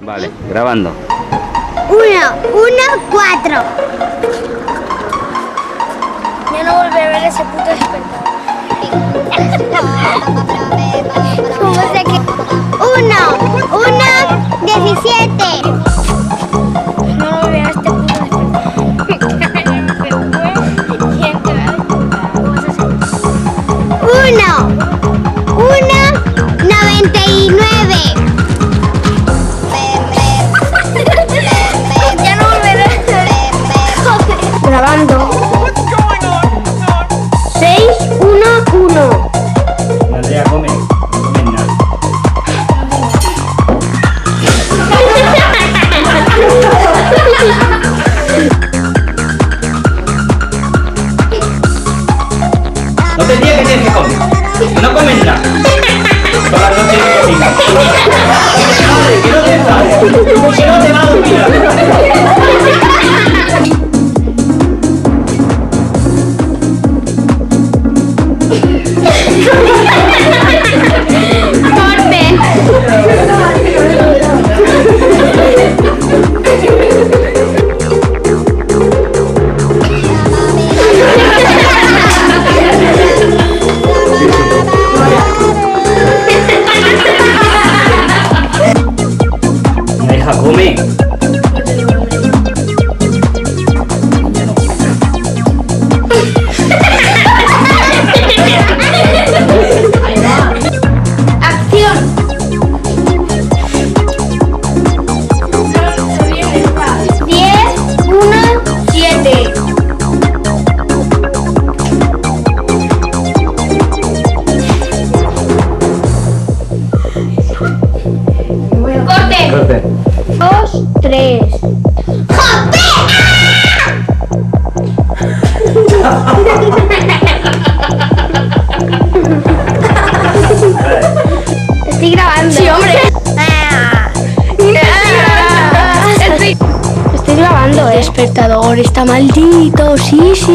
Vale, grabando. 1, 4. Ya no volveré a ver ese puto despertador. ¿Cómo sé que? 1, 17. No volveré a este puto despertador. 99. Ya no volveré. Grabando. 6, 1, 1. Andrea, come. Comen nada. No te digas que tienes que comer. No comes nada. Toda la noche no comes nada. Madre, que no te enfades. Que no te va a dormir. Deja, come. Acción. 10, 1, 7. Corte. Corte. 2, 3. Estoy grabando. Sí, hombre. Estoy grabando, El despertador está maldito, sí, sí.